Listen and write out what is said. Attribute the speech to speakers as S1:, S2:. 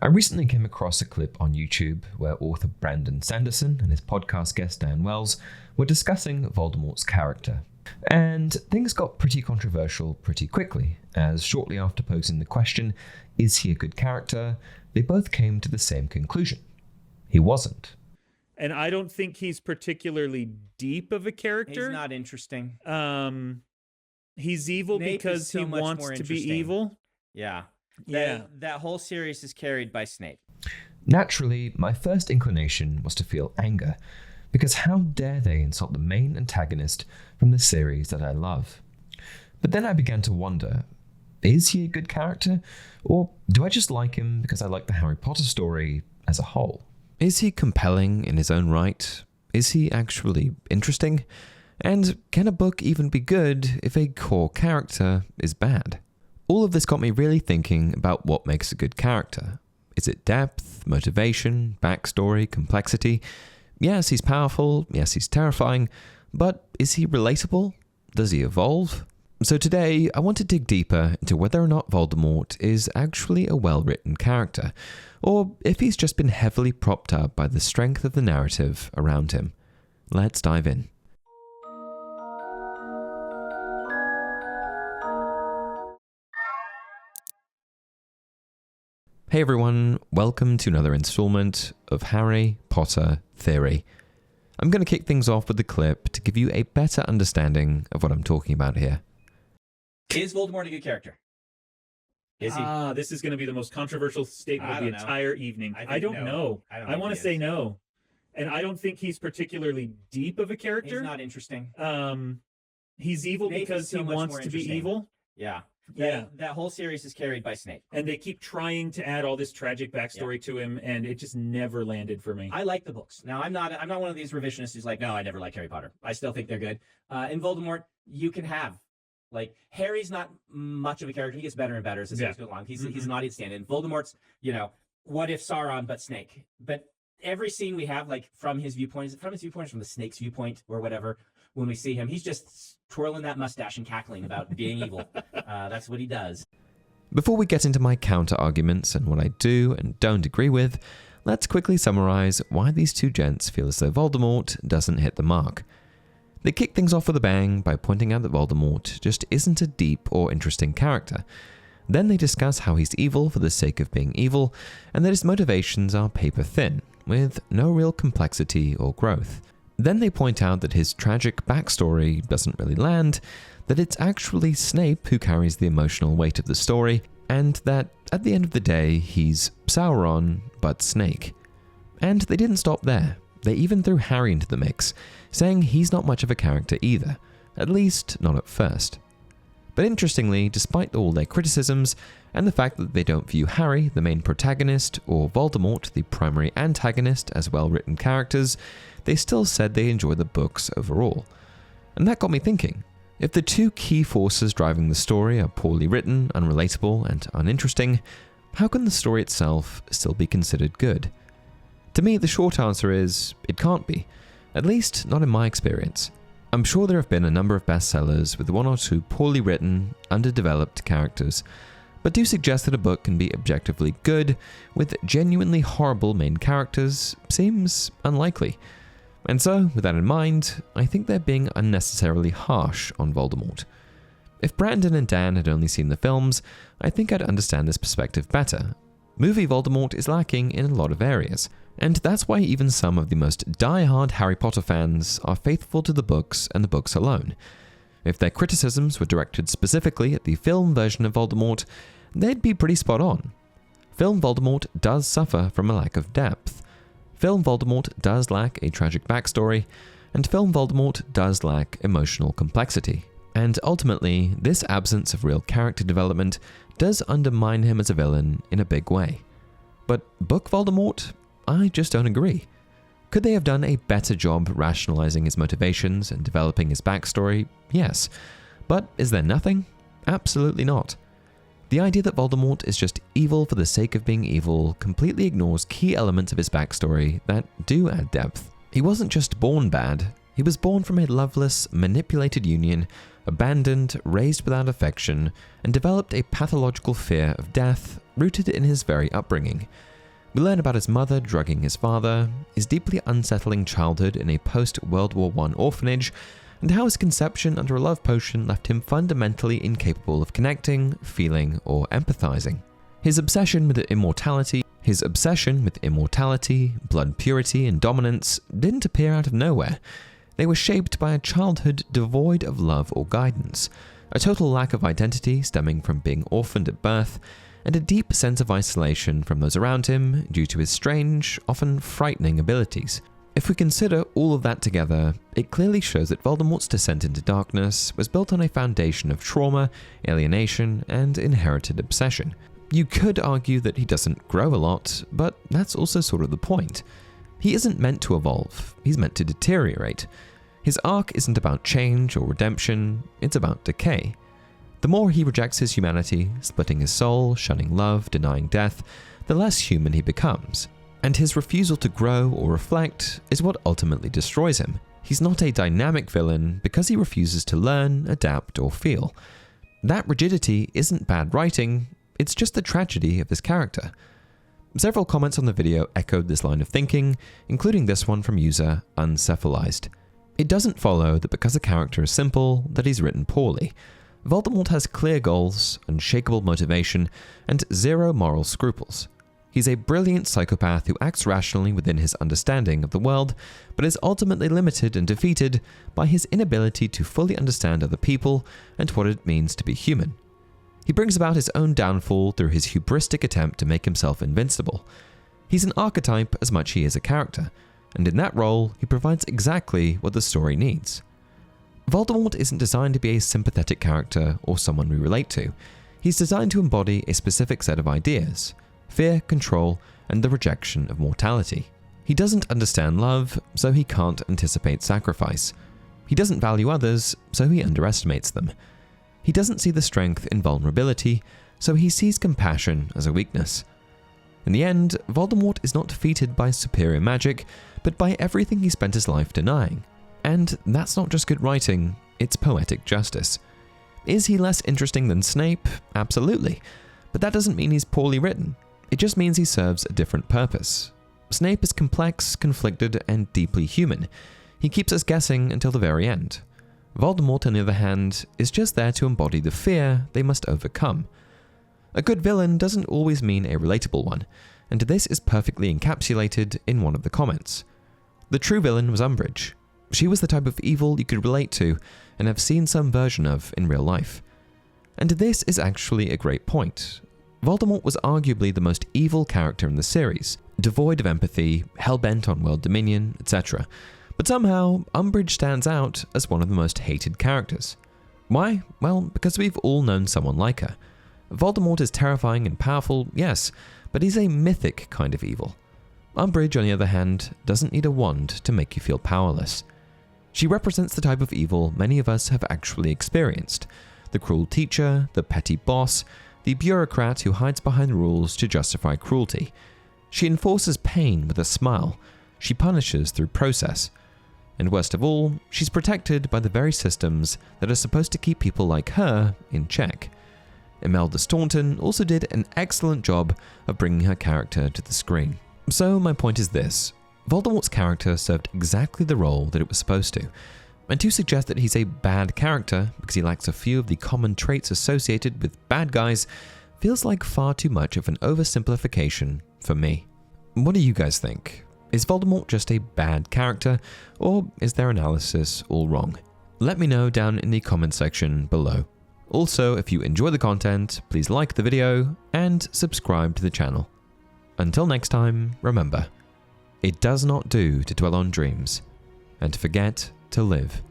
S1: I recently came across a clip on YouTube where author Brandon Sanderson and his podcast guest Dan Wells were discussing Voldemort's character. And things got pretty controversial pretty quickly, as shortly after posing the question, is he a good character, they both came to the same conclusion. He wasn't.
S2: And I don't think he's particularly deep of a character.
S3: He's not interesting.
S2: He's evil
S3: Snape
S2: because he wants to be evil.
S3: Yeah.
S2: Yeah.
S3: That whole series is carried by Snape.
S1: Naturally, my first inclination was to feel anger, because how dare they insult the main antagonist from the series that I love? But then I began to wonder, is he a good character? Or do I just like him because I like the Harry Potter story as a whole? Is he compelling in his own right? Is he actually interesting? And can a book even be good if a core character is bad? All of this got me really thinking about what makes a good character. Is it depth, motivation, backstory, complexity? Yes, he's powerful. Yes, he's terrifying. But is he relatable? Does he evolve? So today, I want to dig deeper into whether or not Voldemort is actually a well-written character, or if he's just been heavily propped up by the strength of the narrative around him. Let's dive in. Hey everyone, welcome to another installment of Harry Potter Theory. I'm going to kick things off with the clip to give you a better understanding of what I'm talking about here.
S3: Is Voldemort a good character? Is he?
S2: This is going to be the most controversial statement of the entire evening. I don't know. I want to say no. And I don't think he's particularly deep of a character.
S3: He's not interesting.
S2: He's evil because he wants to be evil.
S3: Yeah.
S2: Yeah.
S3: That whole series is carried by Snape.
S2: And they keep trying to add all this tragic backstory to him, and it just never landed for me.
S3: I like the books. Now, I'm not one of these revisionists who's like, no, I never liked Harry Potter. I still think they're good. In Voldemort, you can have, Harry's not much of a character. He gets better and better as the series goes along. He's an audience stand-in. Voldemort's, what if Sauron but Snake? But every scene we have, from his viewpoint, from the snake's viewpoint or whatever, when we see him, he's just twirling that mustache and cackling about being evil. That's what he does.
S1: Before we get into my counter-arguments and what I do and don't agree with, let's quickly summarize why these two gents feel as though Voldemort doesn't hit the mark. They kick things off with a bang by pointing out that Voldemort just isn't a deep or interesting character. Then they discuss how he's evil for the sake of being evil, and that his motivations are paper-thin, with no real complexity or growth. Then they point out that his tragic backstory doesn't really land, that it's actually Snape who carries the emotional weight of the story, and that, at the end of the day, he's Sauron, but Snake. And they didn't stop there. They even threw Harry into the mix, saying he's not much of a character either, at least not at first. But interestingly, despite all their criticisms, and the fact that they don't view Harry, the main protagonist, or Voldemort, the primary antagonist, as well-written characters, they still said they enjoy the books overall. And that got me thinking, if the two key forces driving the story are poorly written, unrelatable, and uninteresting, how can the story itself still be considered good? To me, the short answer is, it can't be. At least, not in my experience. I'm sure there have been a number of bestsellers with one or two poorly written, underdeveloped characters, but do suggest that a book can be objectively good with genuinely horrible main characters seems unlikely. And so, with that in mind, I think they're being unnecessarily harsh on Voldemort. If Brandon and Dan had only seen the films, I think I'd understand this perspective better. Movie Voldemort is lacking in a lot of areas, and that's why even some of the most die-hard Harry Potter fans are faithful to the books and the books alone. If their criticisms were directed specifically at the film version of Voldemort, they'd be pretty spot on. Film Voldemort does suffer from a lack of depth. Film Voldemort does lack a tragic backstory, and film Voldemort does lack emotional complexity. And ultimately, this absence of real character development does undermine him as a villain in a big way. But book Voldemort? I just don't agree. Could they have done a better job rationalizing his motivations and developing his backstory? Yes. But is there nothing? Absolutely not. The idea that Voldemort is just evil for the sake of being evil completely ignores key elements of his backstory that do add depth. He wasn't just born bad, He was born from a loveless, manipulated union, abandoned, raised without affection, and developed a pathological fear of death rooted in his very upbringing. We learn about his mother drugging his father, his deeply unsettling childhood in a post-World War I orphanage, and how his conception under a love potion left him fundamentally incapable of connecting, feeling, or empathizing. His obsession with immortality, blood purity, and dominance didn't appear out of nowhere. They were shaped by a childhood devoid of love or guidance, a total lack of identity stemming from being orphaned at birth, and a deep sense of isolation from those around him due to his strange, often frightening abilities. If we consider all of that together, it clearly shows that Voldemort's descent into darkness was built on a foundation of trauma, alienation, and inherited obsession. You could argue that he doesn't grow a lot, but that's also sort of the point. He isn't meant to evolve, he's meant to deteriorate. His arc isn't about change or redemption, it's about decay. The more he rejects his humanity, splitting his soul, shunning love, denying death, the less human he becomes. And his refusal to grow or reflect is what ultimately destroys him. He's not a dynamic villain because he refuses to learn, adapt, or feel. That rigidity isn't bad writing, it's just the tragedy of his character. Several comments on the video echoed this line of thinking, including this one from user Uncephalized. It doesn't follow that because a character is simple, that he's written poorly. Voldemort has clear goals, unshakable motivation, and zero moral scruples. He's a brilliant psychopath who acts rationally within his understanding of the world, but is ultimately limited and defeated by his inability to fully understand other people and what it means to be human. He brings about his own downfall through his hubristic attempt to make himself invincible. He's an archetype as much as he is a character, and in that role, he provides exactly what the story needs. Voldemort isn't designed to be a sympathetic character or someone we relate to. He's designed to embody a specific set of ideas: fear, control, and the rejection of mortality. He doesn't understand love, so he can't anticipate sacrifice. He doesn't value others, so he underestimates them. He doesn't see the strength in vulnerability, so he sees compassion as a weakness. In the end, Voldemort is not defeated by superior magic, but by everything he spent his life denying. And that's not just good writing, it's poetic justice. Is he less interesting than Snape? Absolutely. But that doesn't mean he's poorly written. It just means he serves a different purpose. Snape is complex, conflicted, and deeply human. He keeps us guessing until the very end. Voldemort, on the other hand, is just there to embody the fear they must overcome. A good villain doesn't always mean a relatable one, and this is perfectly encapsulated in one of the comments. The true villain was Umbridge. She was the type of evil you could relate to and have seen some version of in real life. And this is actually a great point. Voldemort was arguably the most evil character in the series, devoid of empathy, hell-bent on world dominion, etc. But somehow, Umbridge stands out as one of the most hated characters. Why? Well, because we've all known someone like her. Voldemort is terrifying and powerful, yes, but he's a mythic kind of evil. Umbridge, on the other hand, doesn't need a wand to make you feel powerless. She represents the type of evil many of us have actually experienced: the cruel teacher, the petty boss, the bureaucrat who hides behind rules to justify cruelty. She enforces pain with a smile. She punishes through process. And worst of all, she's protected by the very systems that are supposed to keep people like her in check. Imelda Staunton also did an excellent job of bringing her character to the screen. So my point is this: Voldemort's character served exactly the role that it was supposed to, and to suggest that he's a bad character because he lacks a few of the common traits associated with bad guys feels like far too much of an oversimplification for me. What do you guys think? Is Voldemort just a bad character, or is their analysis all wrong? Let me know down in the comment section below. Also, if you enjoy the content, please like the video and subscribe to the channel. Until next time, remember, it does not do to dwell on dreams and to forget to live.